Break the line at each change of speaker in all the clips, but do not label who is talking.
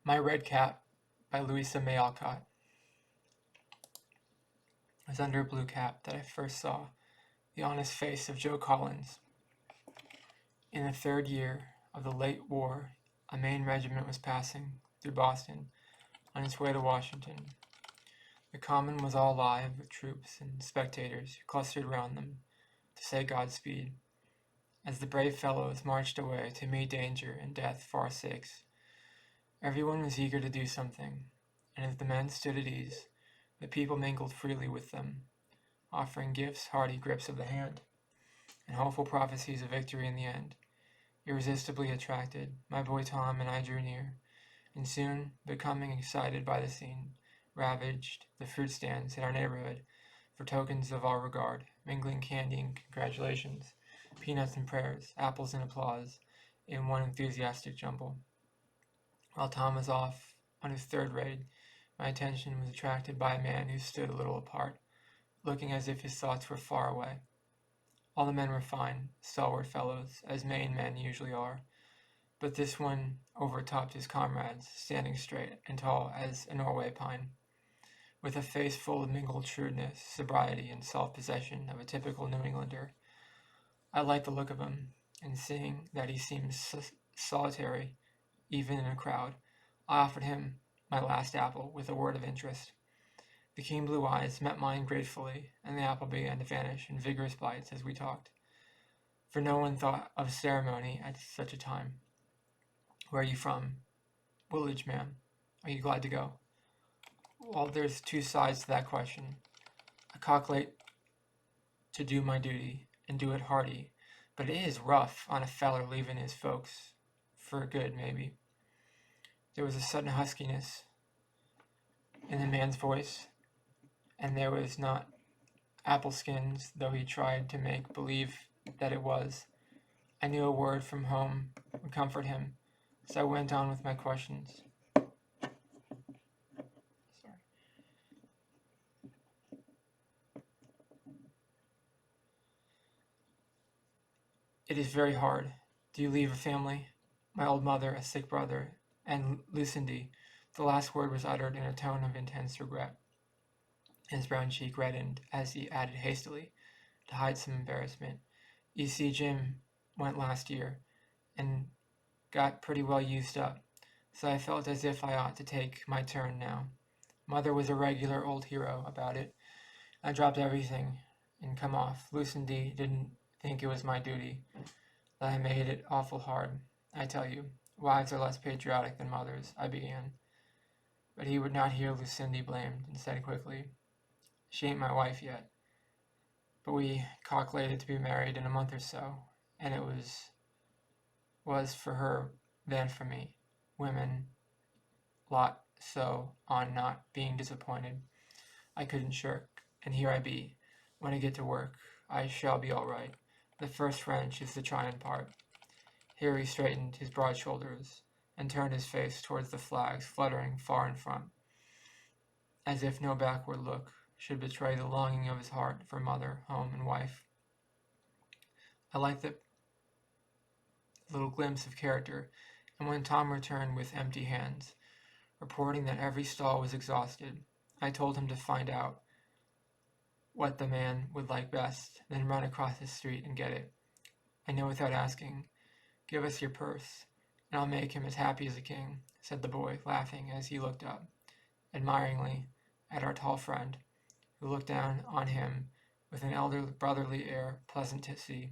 My Red Cap by Louisa May Alcott. It was under a blue cap that I first saw the honest face of Joe Collins. In the third year of the late war, a Maine regiment was passing through Boston on its way to Washington. The common was all alive with troops and spectators who clustered round them to say Godspeed, as the brave fellows marched away to meet danger and death for our sakes. Everyone was eager to do something, and as the men stood at ease, the people mingled freely with them, offering gifts, hearty grips of the hand, and hopeful prophecies of victory in the end. Irresistibly attracted, my boy Tom and I drew near, and soon, becoming excited by the scene, ravaged the fruit stands in our neighborhood for tokens of our regard, mingling candy and congratulations, peanuts and prayers, apples and applause, in one enthusiastic jumble. While Tom was off on his third raid, my attention was attracted by a man who stood a little apart, looking as if his thoughts were far away. All the men were fine, stalwart fellows, as Maine men usually are, but this one overtopped his comrades, standing straight and tall as a Norway pine, with a face full of mingled shrewdness, sobriety, and self-possession of a typical New Englander. I liked the look of him, and seeing that he seemed solitary, even in a crowd, I offered him my last apple with a word of interest. The keen blue eyes met mine gratefully, and the apple began to vanish in vigorous bites as we talked. For no one thought of ceremony at such a time. Where are you from? Woolwich, ma'am. Are you glad to go? Well, there's two sides to that question. I calculate to do my duty, and do it hearty, but it is rough on a feller leaving his folks, for good, maybe. There was a sudden huskiness in the man's voice, and there was not apple skins, though he tried to make believe that it was. I knew a word from home would comfort him, so I went on with my questions. It is very hard. Do you leave a family? My old mother, a sick brother, and Lucindy. The last word was uttered in a tone of intense regret. His brown cheek reddened as he added hastily, to hide some embarrassment. You see, Jim went last year, and got pretty well used up, so I felt as if I ought to take my turn now. Mother was a regular old hero about it. I dropped everything and come off. Lucindy didn't think it was my duty, that I made it awful hard. I tell you, wives are less patriotic than mothers, I began. But he would not hear Lucindy blamed, and said quickly, she ain't my wife yet, but we calculated to be married in a month or so, and it was for her than for me. Women lot so on not being disappointed. I couldn't shirk, and here I be. When I get to work, I shall be all right. The first wrench is the trying part. Here he straightened his broad shoulders, and turned his face towards the flags fluttering far in front, as if no backward look should betray the longing of his heart for mother, home, and wife. I liked the little glimpse of character, and when Tom returned with empty hands, reporting that every stall was exhausted, I told him to find out what the man would like best, then run across the street and get it. I know without asking. Give us your purse, and I'll make him as happy as a king, said the boy, laughing as he looked up, admiringly, at our tall friend, who looked down on him with an elder brotherly air pleasant to see.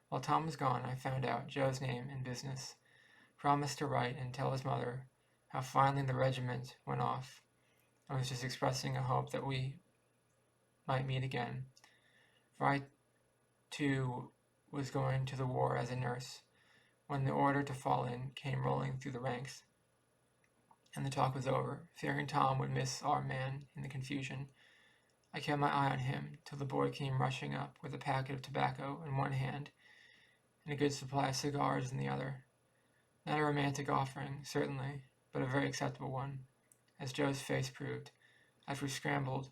While Tom was gone, I found out Joe's name and business, promised to write and tell his mother how finely the regiment went off. I was just expressing a hope that we might meet again, for I, too, was going to the war as a nurse, when the order to fall in came rolling through the ranks, and the talk was over. Fearing Tom would miss our man in the confusion, I kept my eye on him till the boy came rushing up with a packet of tobacco in one hand and a good supply of cigars in the other. Not a romantic offering, certainly, but a very acceptable one, as Joe's face proved, as we scrambled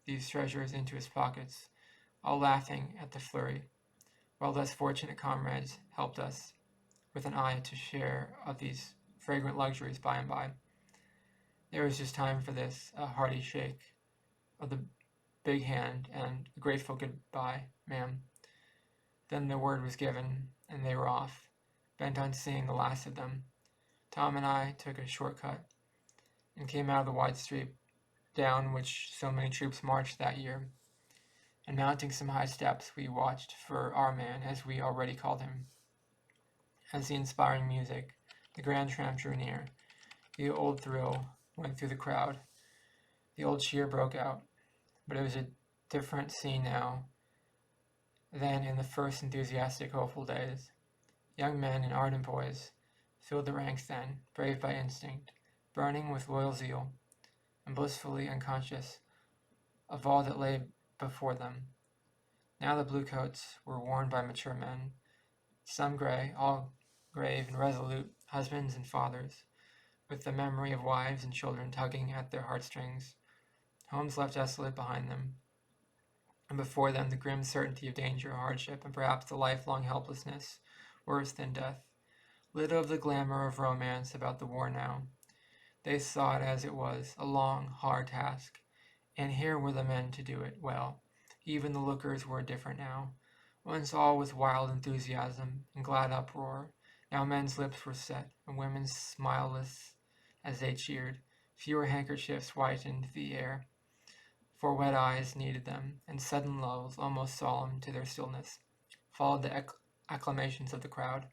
these treasures into his pockets, all laughing at the flurry, while less fortunate comrades helped us, with an eye to share of these fragrant luxuries by and by. There was just time for this, a hearty shake of the big hand and a grateful goodbye, ma'am. Then the word was given, and they were off, bent on seeing the last of them. Tom and I took a short-cut and came out of the wide street down which so many troops marched that year, and mounting some high steps we watched for our man, as we already called him. As the inspiring music, the grand tramp drew near, the old thrill went through the crowd, the old cheer broke out, but it was a different scene now than in the first enthusiastic, hopeful days. Young men and ardent boys filled the ranks then, brave by instinct, burning with loyal zeal, and blissfully unconscious of all that lay before them. Now the bluecoats were worn by mature men, some gray, all grave and resolute, husbands and fathers, with the memory of wives and children tugging at their heartstrings, homes left desolate behind them, and before them the grim certainty of danger, hardship, and perhaps the lifelong helplessness, worse than death. Little of the glamour of romance about the war now. They saw it as it was, a long, hard task, and here were the men to do it well. Even the lookers were different now. Once all was wild enthusiasm and glad uproar. Now men's lips were set, and women's smileless as they cheered. Fewer handkerchiefs whitened the air, for wet eyes needed them, and sudden lulls, almost solemn to their stillness, followed the acclamations of the crowd.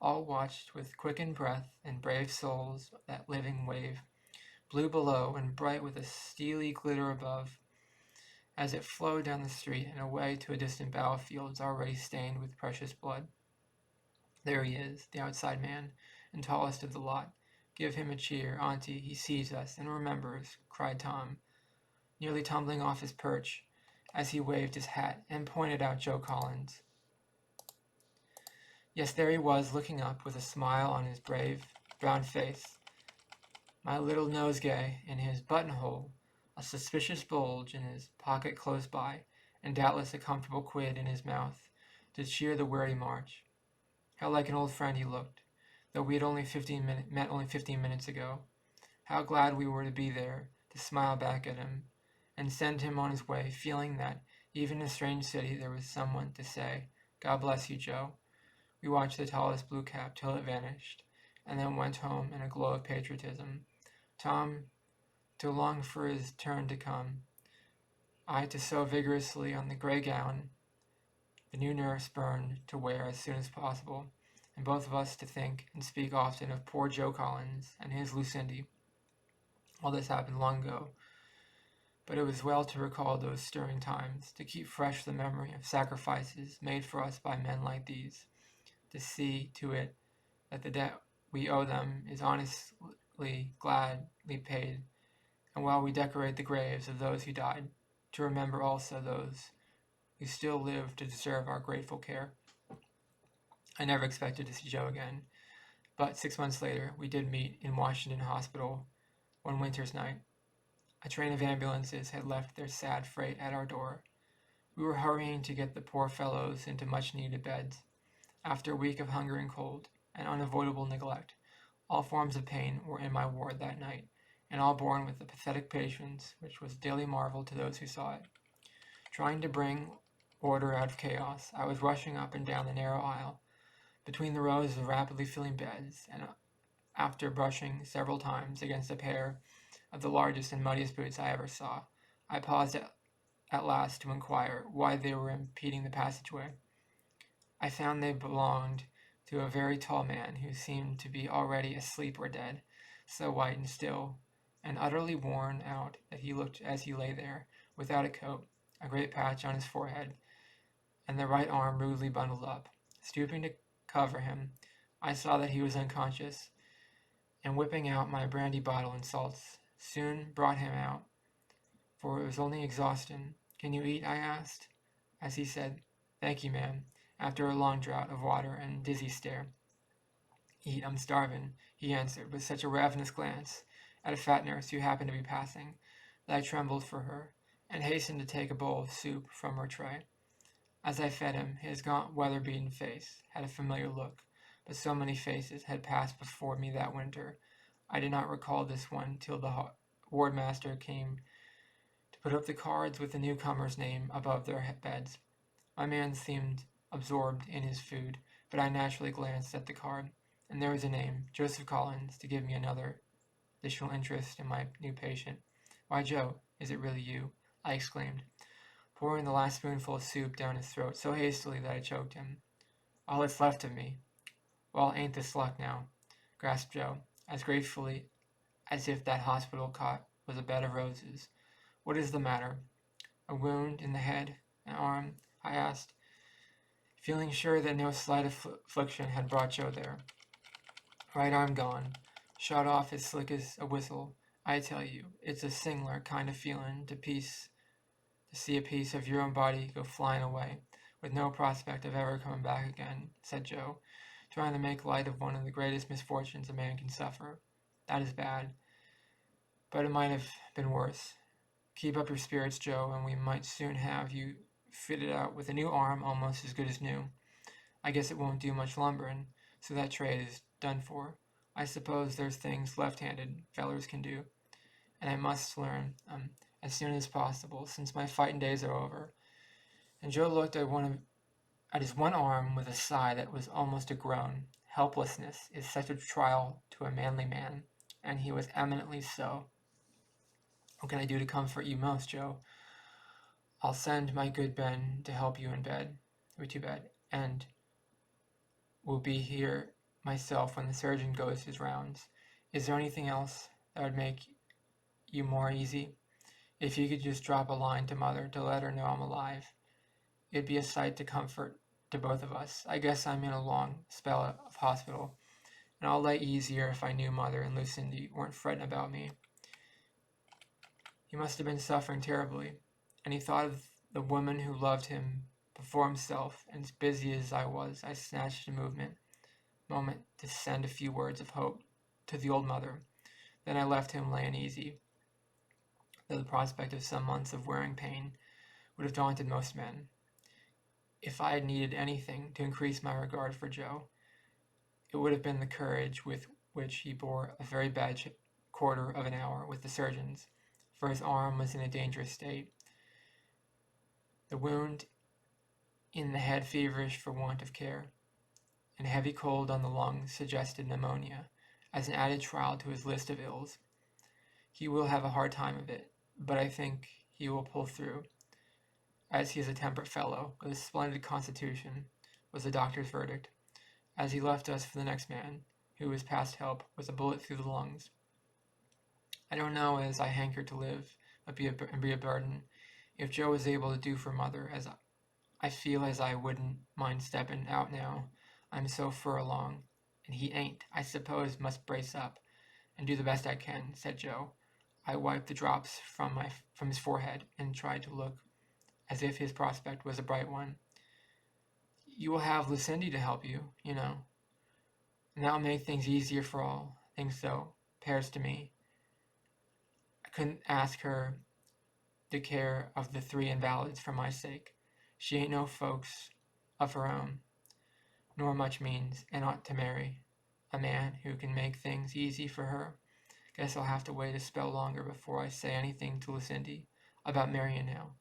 All watched with quickened breath and brave souls that living wave, blue below and bright with a steely glitter above, as it flowed down the street and away to a distant battlefield already stained with precious blood. There he is, the outside man, and tallest of the lot. Give him a cheer, Auntie, he sees us and remembers, cried Tom, nearly tumbling off his perch as he waved his hat and pointed out Joe Collins. Yes, there he was, looking up with a smile on his brave, brown face, my little nosegay in his buttonhole, a suspicious bulge in his pocket close by, and doubtless a comfortable quid in his mouth, to cheer the weary march. How like an old friend he looked, though we had met only 15 minutes ago. How glad we were to be there, to smile back at him, and send him on his way, feeling that even in a strange city there was someone to say, God bless you, Joe. We watched the tallest blue cap till it vanished, and then went home in a glow of patriotism. Tom to long for his turn to come, I to sew vigorously on the gray gown the new nurse burned to wear as soon as possible, and both of us to think and speak often of poor Joe Collins and his Lucindy. All this happened long ago, but it was well to recall those stirring times, to keep fresh the memory of sacrifices made for us by men like these, to see to it that the debt we owe them is honestly, gladly paid, and while we decorate the graves of those who died, to remember also those who still live to deserve our grateful care. I never expected to see Joe again, but 6 months later we did meet in Washington Hospital one winter's night. A train of ambulances had left their sad freight at our door. We were hurrying to get the poor fellows into much-needed beds. After a week of hunger and cold and unavoidable neglect, all forms of pain were in my ward that night, and all borne with a pathetic patience which was daily marvel to those who saw it. Trying to bring order out of chaos, I was rushing up and down the narrow aisle, between the rows of rapidly filling beds, and after brushing several times against a pair of the largest and muddiest boots I ever saw, I paused at last to inquire why they were impeding the passageway. I found they belonged to a very tall man who seemed to be already asleep or dead, so white and still, and utterly worn out that he looked as he lay there, without a coat, a great patch on his forehead, and the right arm rudely bundled up. Stooping to cover him, I saw that he was unconscious, and whipping out my brandy bottle and salts, soon brought him out, for it was only exhaustion. Can you eat? I asked, as he said, Thank you, ma'am, after a long draught of water and dizzy stare. Eat, I'm starving, he answered, with such a ravenous glance at a fat nurse who happened to be passing, that I trembled for her, and hastened to take a bowl of soup from her tray. As I fed him, his gaunt, weather-beaten face had a familiar look, but so many faces had passed before me that winter. I did not recall this one till the ward master came to put up the cards with the newcomer's name above their beds. My man seemed absorbed in his food, but I naturally glanced at the card, and there was a name, Joseph Collins, to give me another additional interest in my new patient. "Why, Joe, is it really you?" I exclaimed, pouring the last spoonful of soup down his throat so hastily that I choked him. "All that's left of me." "Well, ain't this luck now?" gasped Joe, as gratefully as if that hospital cot was a bed of roses. "What is the matter? A wound in the head, an arm?" I asked, feeling sure that no slight affliction had brought Joe there. "Right arm gone, shot off as slick as a whistle. I tell you, it's a sing'lar kind of feelin' to see a piece of your own body go flying away, with no prospect of ever coming back again," said Joe, trying to make light of one of the greatest misfortunes a man can suffer. "That is bad, but it might have been worse. Keep up your spirits, Joe, and we might soon have you fitted out with a new arm almost as good as new. I guess it won't do much lumberin', so that trade is done for. I suppose there's things left-handed fellers can do, and I must learn as soon as possible, since my fighting days are over." And Joe looked at his one arm with a sigh that was almost a groan. Helplessness is such a trial to a manly man, and he was eminently so. "What can I do to comfort you most, Joe?" "I'll send my good Ben to help you to bed, and will be here myself when the surgeon goes his rounds. Is there anything else that would make you more easy? If you could just drop a line to Mother to let her know I'm alive, it'd be a sight to comfort to both of us. I guess I'm in a long spell of hospital, and I'll lay easier if I knew Mother and Lucindy weren't fretting about me." He must have been suffering terribly, and he thought of the woman who loved him before himself, and as busy as I was, I snatched a moment to send a few words of hope to the old mother. Then I left him laying easy, though the prospect of some months of wearing pain would have daunted most men. If I had needed anything to increase my regard for Joe, it would have been the courage with which he bore a very bad quarter of an hour with the surgeons, for his arm was in a dangerous state. The wound in the head feverish for want of care, and a heavy cold on the lungs suggested pneumonia as an added trial to his list of ills. He will have a hard time of it, but I think he will pull through, as he is a temperate fellow with a splendid constitution, was the doctor's verdict, as he left us for the next man, who was past help, with a bullet through the lungs. I don't know as I hanker to live, but be a burden. If Joe was able to do for Mother as I feel as I wouldn't mind stepping out now, I'm so fur along, and he ain't, I suppose must brace up, and do the best I can," said Joe. I wiped the drops from his forehead, and tried to look as if his prospect was a bright one. "You will have Lucindy to help you, you know, and that'll make things easier for all. Things so, 'pears to me. I couldn't ask her to care of the 3 invalids for my sake. She ain't no folks of her own, nor much means, and ought to marry a man who can make things easy for her. Guess I'll have to wait a spell longer before I say anything to Lucindy about marrying now."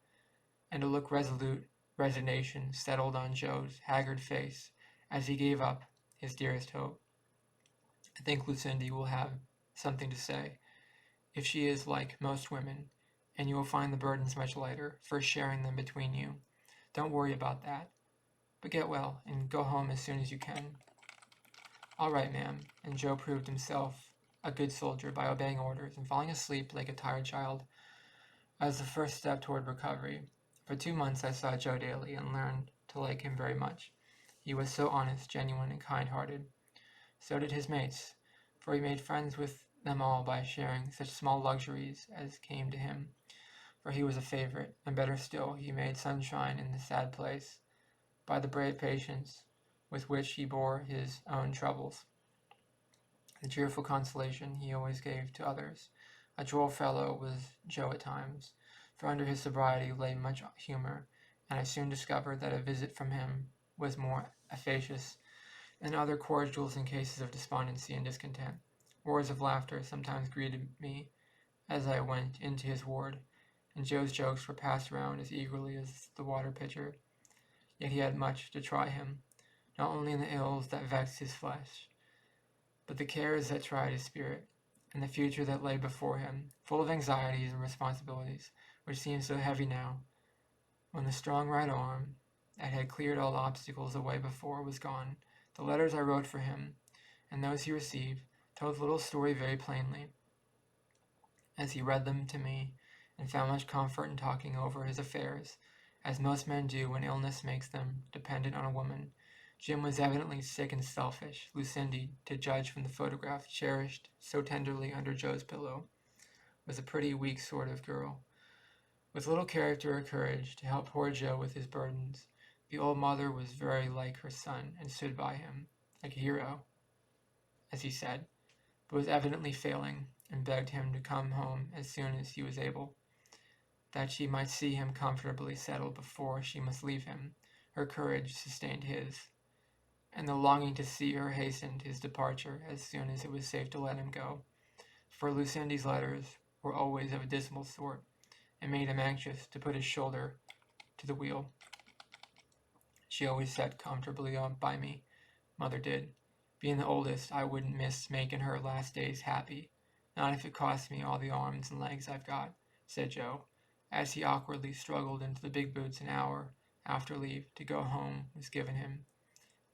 And a look resolute resignation settled on Joe's haggard face as he gave up his dearest hope. "I think Lucindy will have something to say, if she is like most women, and you will find the burdens much lighter for sharing them between you. Don't worry about that, but get well and go home as soon as you can." "All right, ma'am," and Joe proved himself a good soldier by obeying orders and falling asleep like a tired child as the first step toward recovery. For 2 months I saw Joe daily and learned to like him very much. He was so honest, genuine, and kind-hearted. So did his mates, for he made friends with them all by sharing such small luxuries as came to him, for he was a favorite, and better still, he made sunshine in the sad place by the brave patience with which he bore his own troubles, the cheerful consolation he always gave to others. A droll fellow was Joe at times, for under his sobriety lay much humor, and I soon discovered that a visit from him was more efficacious and other cordials in cases of despondency and discontent. Words of laughter sometimes greeted me as I went into his ward, and Joe's jokes were passed around as eagerly as the water pitcher. Yet he had much to try him, not only in the ills that vexed his flesh, but the cares that tried his spirit, and the future that lay before him, full of anxieties and responsibilities, which seemed so heavy now, when the strong right arm that had cleared all obstacles away before was gone. The letters I wrote for him, and those he received, told the little story very plainly, as he read them to me, and found much comfort in talking over his affairs, as most men do when illness makes them dependent on a woman. Jim was evidently sick and selfish. Lucindy, to judge from the photograph cherished so tenderly under Joe's pillow, was a pretty weak sort of girl, with little character or courage to help poor Joe with his burdens. The old mother was very like her son, and stood by him, like a hero, as he said, but was evidently failing, and begged him to come home as soon as he was able, that she might see him comfortably settled before she must leave him. Her courage sustained his, and the longing to see her hastened his departure as soon as it was safe to let him go, for Lucindy's letters were always of a dismal sort, and made him anxious to put his shoulder to the wheel. She always sat comfortably by me, mother did. Being the oldest, I wouldn't miss making her last days happy, not if it cost me all the arms and legs I've got, said Joe, as he awkwardly struggled into the big boots an hour after leave to go home was given him.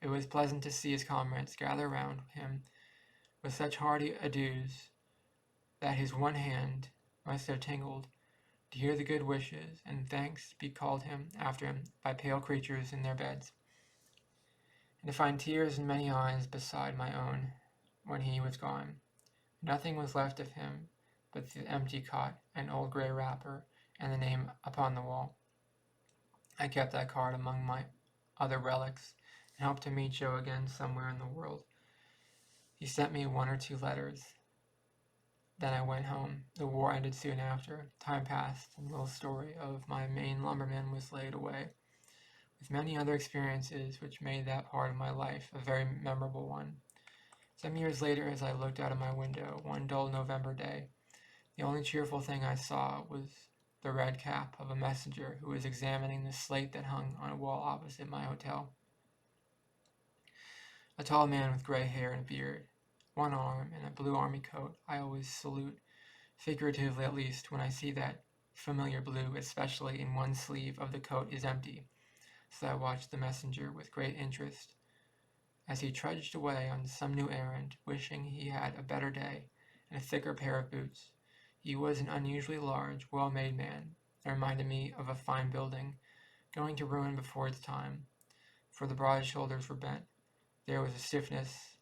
It was pleasant to see his comrades gather round him with such hearty adieus that his one hand must have tingled, to hear the good wishes and thanks be called him after him by pale creatures in their beds, and to find tears in many eyes beside my own when he was gone. Nothing was left of him but the empty cot, an old grey wrapper, and the name upon the wall. I kept that card among my other relics, and hoped to meet Joe again somewhere in the world. He sent me 1 or 2 letters. Then I went home. The war ended soon after. Time passed, and the little story of my Maine lumberman was laid away, with many other experiences which made that part of my life a very memorable one. Some years later, as I looked out of my window one dull November day, the only cheerful thing I saw was the red cap of a messenger who was examining the slate that hung on a wall opposite my hotel. A tall man with gray hair and a beard, one arm in a blue army coat. I always salute, figuratively at least, when I see that familiar blue, especially in one sleeve of the coat, is empty. So I watched the messenger with great interest as he trudged away on some new errand, wishing he had a better day and a thicker pair of boots. He was an unusually large, well-made man, and reminded me of a fine building, going to ruin before its time, for the broad shoulders were bent. There was a stiffness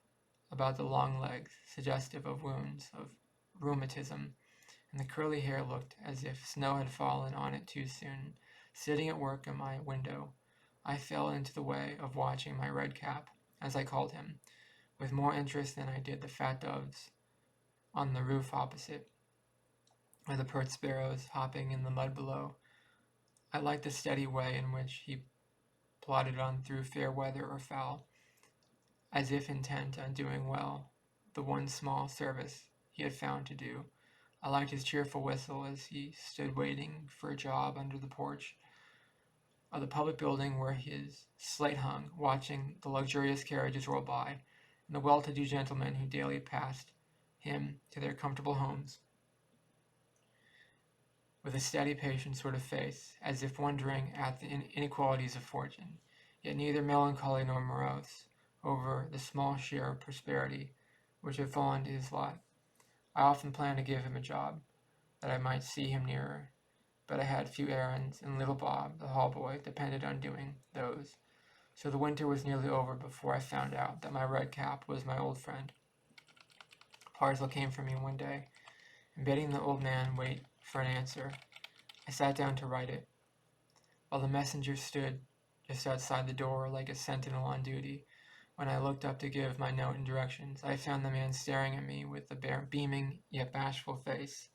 about the long legs, suggestive of wounds, of rheumatism, and the curly hair looked as if snow had fallen on it too soon. Sitting at work in my window, I fell into the way of watching my red cap, as I called him, with more interest than I did the fat doves on the roof opposite, or the pert sparrows hopping in the mud below. I liked the steady way in which he plodded on through fair weather or foul, as if intent on doing well the one small service he had found to do. I liked his cheerful whistle as he stood waiting for a job under the porch of the public building where his slate hung, watching the luxurious carriages roll by, and the well-to-do gentlemen who daily passed him to their comfortable homes, with a steady, patient sort of face, as if wondering at the inequalities of fortune, yet neither melancholy nor morose, over the small share of prosperity which had fallen to his lot. I often planned to give him a job, that I might see him nearer, but I had few errands, and little Bob, the hall boy, depended on doing those. So the winter was nearly over before I found out that my red cap was my old friend. A parcel came for me one day, and bidding the old man wait for an answer, I sat down to write it, while the messenger stood just outside the door like a sentinel on duty. When I looked up to give my note and directions, I found the man staring at me with a beaming yet bashful face,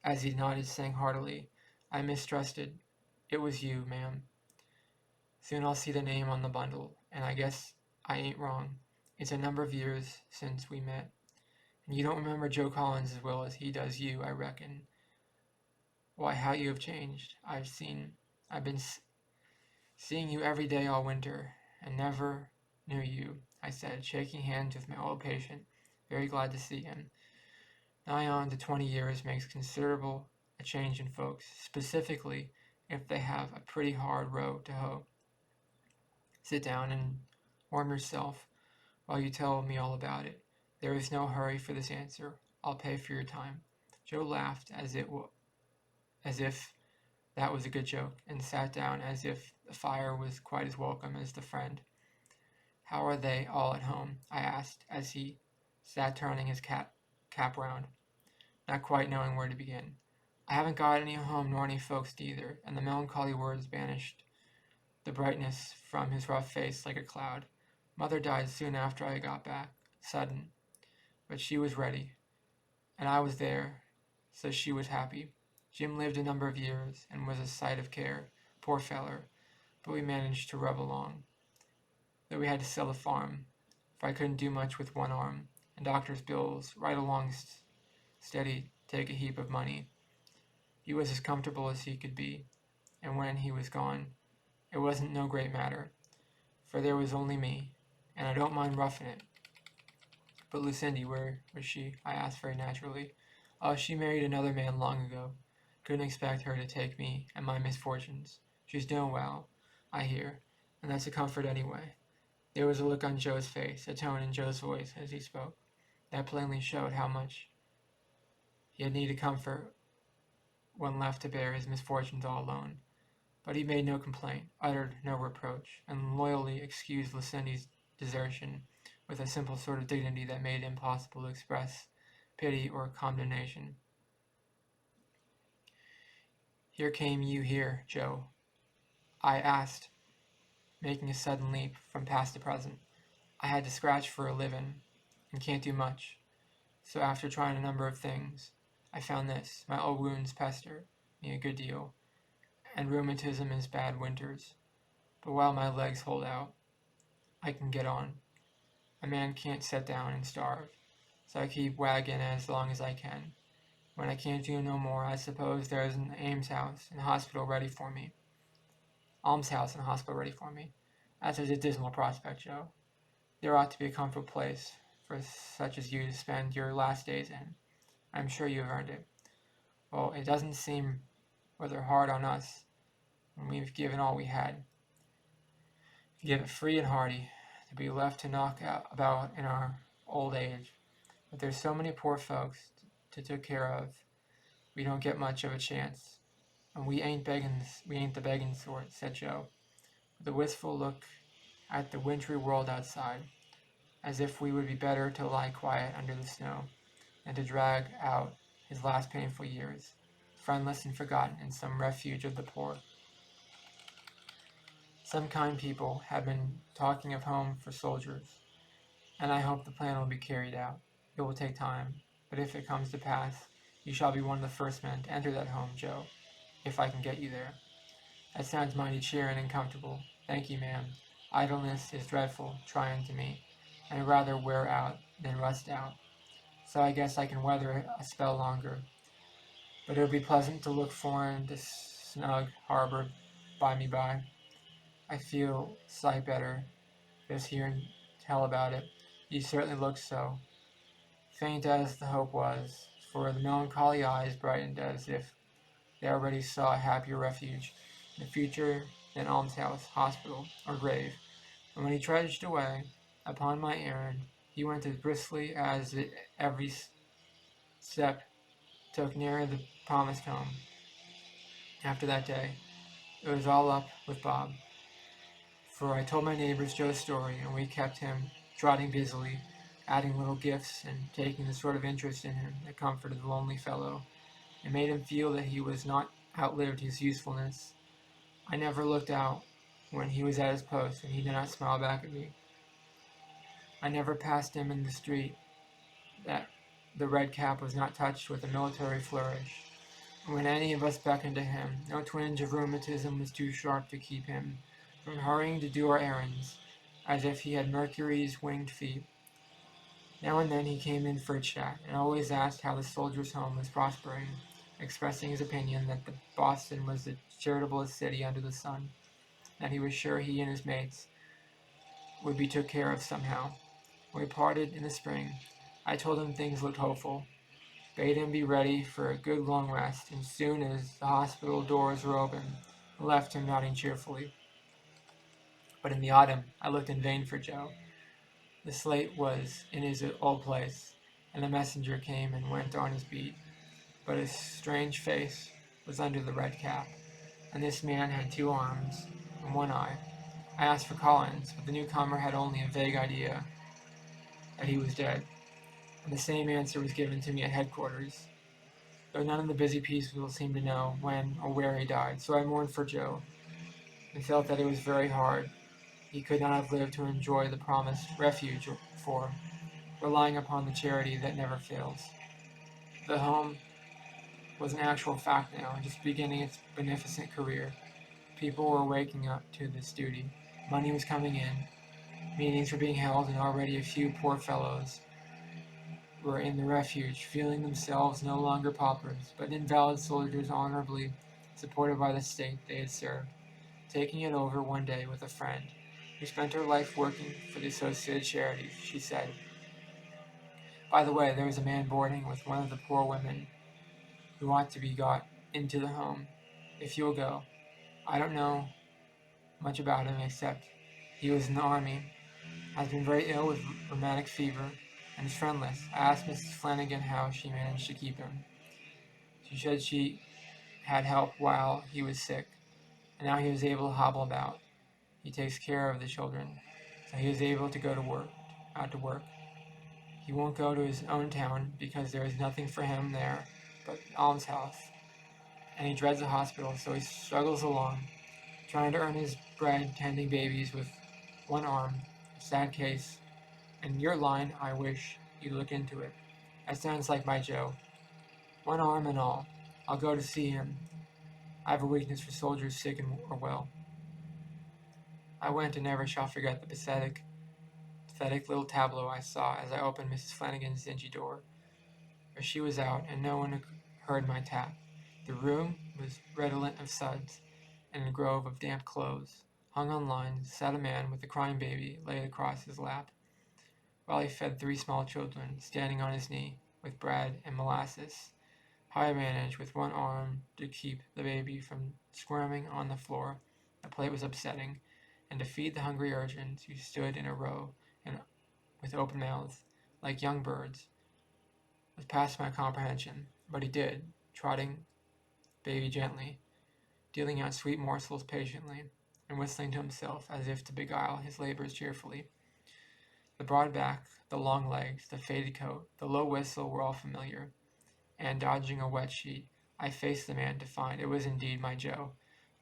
as he nodded, saying heartily, "I mistrusted. It was you, ma'am. Soon I'll see the name on the bundle, and I guess I ain't wrong. It's a number of years since we met, and you don't remember Joe Collins as well as he does you, I reckon. Why, how you have changed. I've been seeing you every day all winter, and never knew you, I said, shaking hands with my old patient, very glad to see him. Nigh on to 20 years makes considerable a change in folks, specifically if they have a pretty hard row to hoe. Sit down and warm yourself while you tell me all about it. There is no hurry for this answer. I'll pay for your time. Joe laughed as if that was a good joke, and sat down as if the fire was quite as welcome as the friend. How are they all at home? I asked, as he sat turning his cap round, not quite knowing where to begin. I haven't got any home nor any folks either, and the melancholy words banished the brightness from his rough face like a cloud. Mother died soon after I got back, sudden, but she was ready, and I was there, so she was happy. Jim lived a number of years and was a sight of care, poor feller, but we managed to rub along. Though we had to sell the farm, for I couldn't do much with one arm, and doctor's bills right along steady take a heap of money. He was as comfortable as he could be, and when he was gone, it wasn't no great matter, for there was only me, and I don't mind roughing it. But Lucindy, where was she? I asked very naturally. Oh, she married another man long ago. Couldn't expect her to take me and my misfortunes. She's doing well, I hear, and that's a comfort anyway. There was a look on Joe's face, a tone in Joe's voice as he spoke, that plainly showed how much he had needed comfort when left to bear his misfortunes all alone. But he made no complaint, uttered no reproach, and loyally excused Lucindy's desertion with a simple sort of dignity that made it impossible to express pity or condemnation. Here came you here, Joe? I asked, making a sudden leap from past to present. I had to scratch for a living, and can't do much. So after trying a number of things, I found this. My old wounds pester me a good deal, and rheumatism is bad winters. But while my legs hold out, I can get on. A man can't sit down and starve, so I keep wagging as long as I can. When I can't do no more, I suppose there's an almshouse and hospital ready for me. That's a dismal prospect, Joe. There ought to be a comfortable place for such as you to spend your last days in. I'm sure you have earned it. Well, it doesn't seem rather hard on us when we've given all we had. Give it free and hearty, to be left to knock about in our old age. But there's so many poor folks to take care of, we don't get much of a chance. And we ain't the begging sort, said Joe, with a wistful look at the wintry world outside, as if we would be better to lie quiet under the snow than to drag out his last painful years, friendless and forgotten in some refuge of the poor. Some kind people have been talking of home for soldiers, and I hope the plan will be carried out. It will take time, but if it comes to pass, you shall be one of the first men to enter that home, Joe, if I can get you there. That sounds mighty cheering and comfortable. Thank you, ma'am. Idleness is dreadful, trying to me, and I'd rather wear out than rust out. So I guess I can weather it a spell longer. But it'll be pleasant to look for'ard this snug harbor by me by. I feel sight better just hearing tell about it. You certainly look so. Faint as the hope was, for the melancholy eyes brightened as if they already saw a happier refuge in the future than almshouse, hospital, or grave. And when he trudged away upon my errand, he went as briskly as every step took nearer the promised home. After that day, it was all up with Bob, for I told my neighbors Joe's story, and we kept him trotting busily, adding little gifts and taking the sort of interest in him that comforted the lonely fellow, and made him feel that he was not outlived his usefulness. I never looked out when he was at his post, and he did not smile back at me. I never passed him in the street that the red cap was not touched with a military flourish. And when any of us beckoned to him, no twinge of rheumatism was too sharp to keep him from hurrying to do our errands, as if he had Mercury's winged feet. Now and then he came in for a chat, and always asked how the soldiers' home was prospering, expressing his opinion that the Boston was the charitablest city under the sun, that he was sure he and his mates would be took care of somehow. When we parted in the spring, I told him things looked hopeful, bade him be ready for a good long rest, and soon as the hospital doors were open, left him nodding cheerfully. But in the autumn, I looked in vain for Joe. The slate was in his old place, and the messenger came and went on his beat, but his strange face was under the red cap, and this man had 2 arms and 1 eye. I asked for Collins, but the newcomer had only a vague idea that he was dead, and the same answer was given to me at headquarters, though none of the busy people seemed to know when or where he died. So I mourned for Joe, and felt that it was very hard he could not have lived to enjoy the promised refuge for, relying upon the charity that never fails. The home was an actual fact now, just beginning its beneficent career. People were waking up to this duty. Money was coming in, meetings were being held, and already a few poor fellows were in the refuge, feeling themselves no longer paupers, but invalid soldiers honorably supported by the state they had served. Taking it over one day with a friend who spent her life working for the Associated Charities, she said, "By the way, there is a man boarding with one of the poor women who ought to be got into the home. If you'll go. I don't know much about him except he was in the army, has been very ill with rheumatic fever, and is friendless. I asked Mrs. Flanagan how she managed to keep him. She said she had help while he was sick, and now he was able to hobble about. He takes care of the children, so he is able to go to work, out to work. He won't go to his own town because there is nothing for him there but almshouse, and he dreads the hospital, so he struggles along, trying to earn his bread tending babies with 1 arm. A sad case. In your line, I wish you'd look into it. That sounds like my Joe. 1 arm and all. I'll go to see him. I have a weakness for soldiers sick or well." I went and never shall forget the pathetic little tableau I saw as I opened Mrs. Flanagan's dingy door, for she was out and no one heard my tap. The room was redolent of suds, and in a grove of damp clothes, hung on lines, sat a man with a crying baby laid across his lap, while he fed 3 small children, standing on his knee, with bread and molasses. How I managed with 1 arm to keep the baby from squirming on the floor, the plate was upsetting, and to feed the hungry urchins who stood in a row and with open mouths, like young birds, was past my comprehension. But he did, trotting baby gently, dealing out sweet morsels patiently, and whistling to himself as if to beguile his labors cheerfully. The broad back, the long legs, the faded coat, the low whistle were all familiar, and, dodging a wet sheet, I faced the man to find it was indeed my Joe,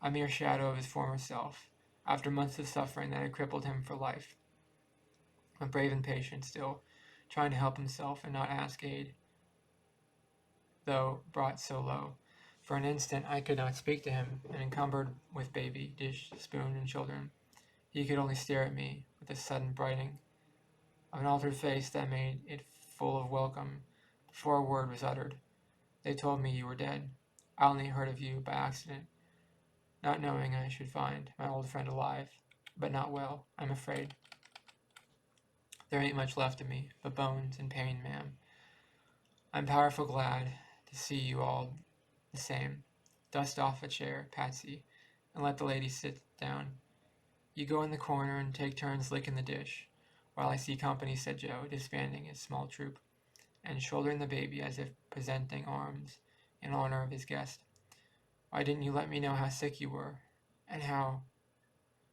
a mere shadow of his former self, after months of suffering that had crippled him for life. A brave and patient still, trying to help himself and not ask aid, though brought so low. For an instant I could not speak to him, and encumbered with baby, dish, spoon, and children, he could only stare at me with a sudden brightening of an altered face that made it full of welcome before a word was uttered. "They told me you were dead. I only heard of you by accident, not knowing I should find my old friend alive, but not well, I'm afraid. There ain't much left of me, but bones and pain, ma'am. I'm powerful glad to see you all the same. Dust off a chair, Patsy, and let the lady sit down. You go in the corner and take turns licking the dish, while I see company," said Joe, disbanding his small troop, and shouldering the baby as if presenting arms in honor of his guest. "Why didn't you let me know how sick you were, and how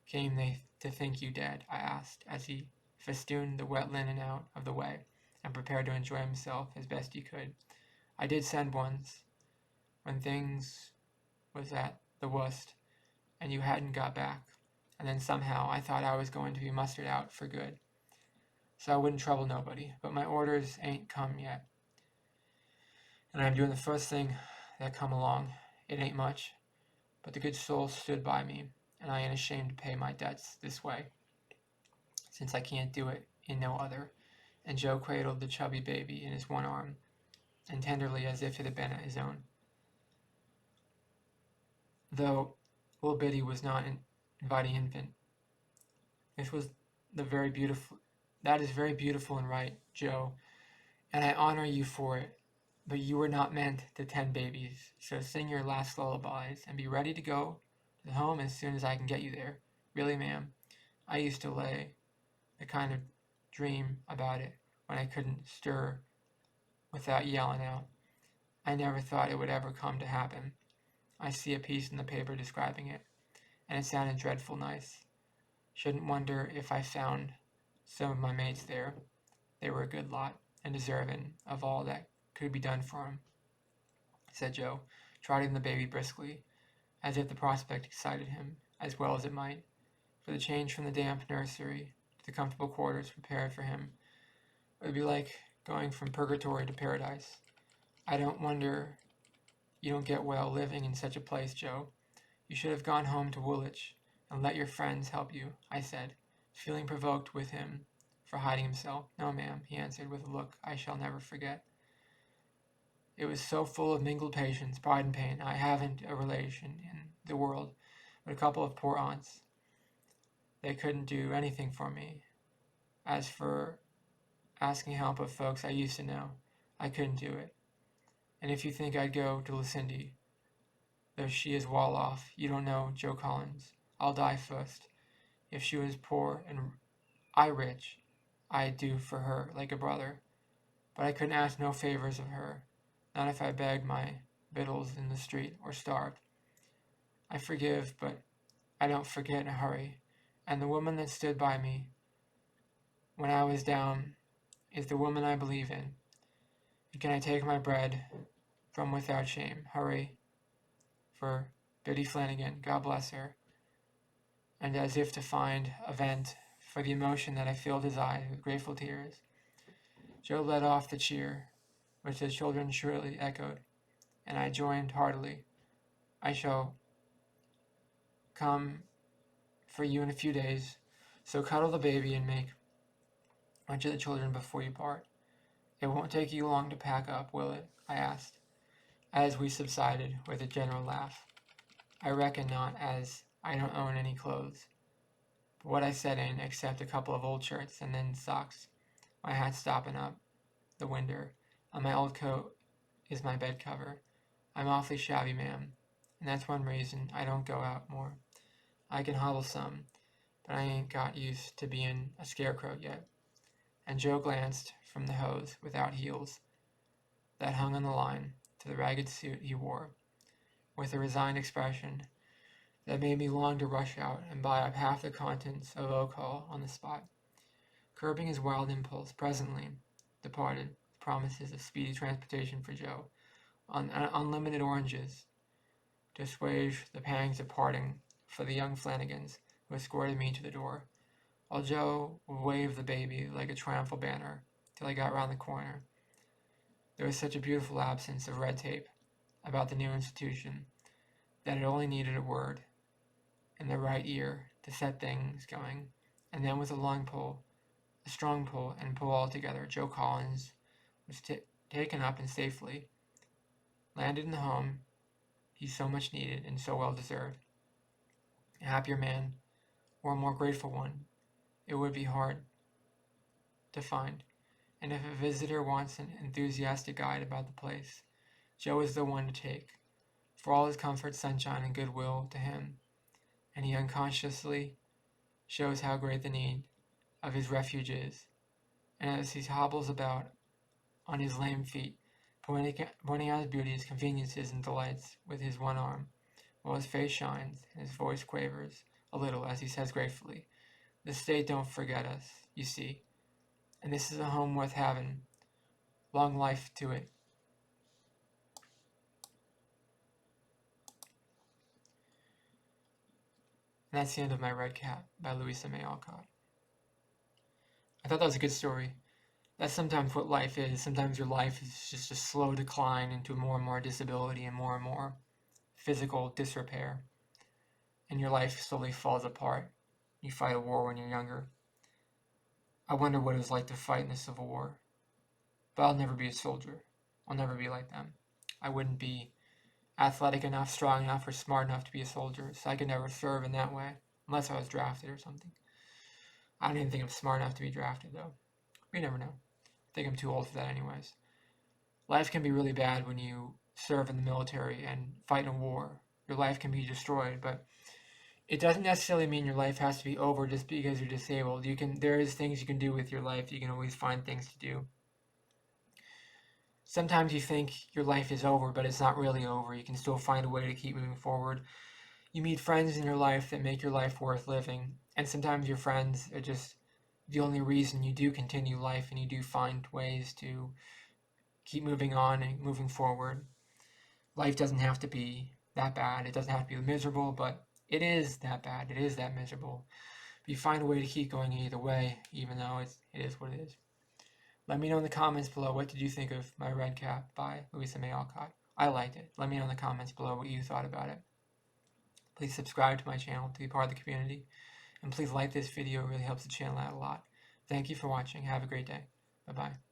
came they to think you dead?" I asked, as he festooned the wet linen out of the way, and prepared to enjoy himself as best he could. "I did send once, when things was at the wust, and you hadn't got back, and then somehow I thought I was going to be mustered out for good, so I wouldn't trouble nobody, but my orders ain't come yet, and I'm doing the first thing that come along. It ain't much, but the good soul stood by me, and I ain't ashamed to pay my debts this way." since I can't do it in no other. And Joe cradled the chubby baby in his one arm, and tenderly as if it had been his own. Though little Biddy was not an inviting infant. This was the very beautiful. That is very beautiful and right, Joe, and I honor you for it. But you were not meant to tend babies, so sing your last lullabies and be ready to go to the home as soon as I can get you there. Really, ma'am, I used to lay the kind of dream about it when I couldn't stir without yelling out. I never thought it would ever come to happen. I see a piece in the paper describing it, and it sounded dreadful nice. Shouldn't wonder if I found some of my mates there. They were a good lot, and deserving of all that could be done for 'em, said Joe, trotting the baby briskly, as if the prospect excited him, as well as it might, for the change from the damp nursery to the comfortable quarters prepared for him would be like going from purgatory to paradise. I don't wonder you don't get well living in such a place, Joe. You should have gone home to Woolwich and let your friends help you, I said, feeling provoked with him for hiding himself. No, ma'am, he answered with a look I shall never forget. It was so full of mingled patience, pride, and pain. I haven't a relation in the world but a couple of poor aunts. They couldn't do anything for me. As for asking help of folks I used to know, I couldn't do it. And if you think I'd go to Lucindy, though she is wall off, you don't know Joe Collins. I'll die first. If she was poor and I rich, I'd do for her like a brother. But I couldn't ask no favors of her, not if I begged my victuals in the street or starved. I forgive, but I don't forget in a hurry. And the woman that stood by me when I was down is the woman I believe in. And can I take my bread from without shame? Hurry for Biddy Flanagan, God bless her. And as if to find a vent for the emotion that I filled his eyes with grateful tears, Joe led off the cheer, which the children shrilly echoed, and I joined heartily. I shall come for you in a few days, so cuddle the baby and make much of the children before you part. It won't take you long to pack up, will it? I asked, as we subsided with a general laugh. I reckon not, as I don't own any clothes. But what I set in, except a couple of old shirts and then socks, my hat stopping up the window, and my old coat is my bed cover. I'm awfully shabby, ma'am, and that's one reason I don't go out more. I can hobble some, but I ain't got used to being a scarecrow yet. And Joe glanced from the hose without heels that hung on the line to the ragged suit he wore, with a resigned expression that made me long to rush out and buy up half the contents of Oak Hall on the spot. Curbing his wild impulse, presently departed with promises of speedy transportation for Joe, on unlimited oranges, to assuage the pangs of parting for the young Flanagans who escorted me to the door, while Joe waved the baby like a triumphal banner till I got round the corner. There was such a beautiful absence of red tape about the new institution that it only needed a word in the right ear to set things going, and then with a strong pull, and pull all together, Joe Collins was taken up and safely landed in the home he so much needed and so well deserved. A happier man, or a more grateful one, it would be hard to find. And if a visitor wants an enthusiastic guide about the place, Joe is the one to take, for all his comfort, sunshine, and goodwill to him, and he unconsciously shows how great the need of his refuge is. And as he hobbles about on his lame feet, pointing out his beauties, conveniences, and delights with his one arm, while his face shines and his voice quavers a little as he says gratefully, "The state don't forget us, you see, and this is a home worth having. Long life to it." And that's the end of My Red Cat by Louisa May Alcott. I thought that was a good story. That's sometimes what life is. Sometimes your life is just a slow decline into more and more disability and more physical disrepair. And your life slowly falls apart. You fight a war when you're younger. I wonder what it was like to fight in the Civil War. But I'll never be a soldier. I'll never be like them. I wouldn't be athletic enough, strong enough, or smart enough to be a soldier, so I could never serve in that way, unless I was drafted or something. I don't even think I'm smart enough to be drafted, though. You never know. I think I'm too old for that anyways. Life can be really bad when you serve in the military and fight in a war. Your life can be destroyed, but it doesn't necessarily mean your life has to be over just because you're disabled. There is things you can do with your life. You can always find things to do. Sometimes you think your life is over, but it's not really over. You can still find a way to keep moving forward. You meet friends in your life that make your life worth living, and sometimes your friends are just the only reason you do continue life and you do find ways to keep moving on and moving forward. Life doesn't have to be that bad. It doesn't have to be miserable, but it is that bad. It is that miserable. But you find a way to keep going either way, even though it is what it is. Let me know in the comments below, what did you think of My Red Cap by Louisa May Alcott? I liked it. Let me know in the comments below what you thought about it. Please subscribe to my channel to be part of the community. And please like this video. It really helps the channel out a lot. Thank you for watching. Have a great day. Bye-bye.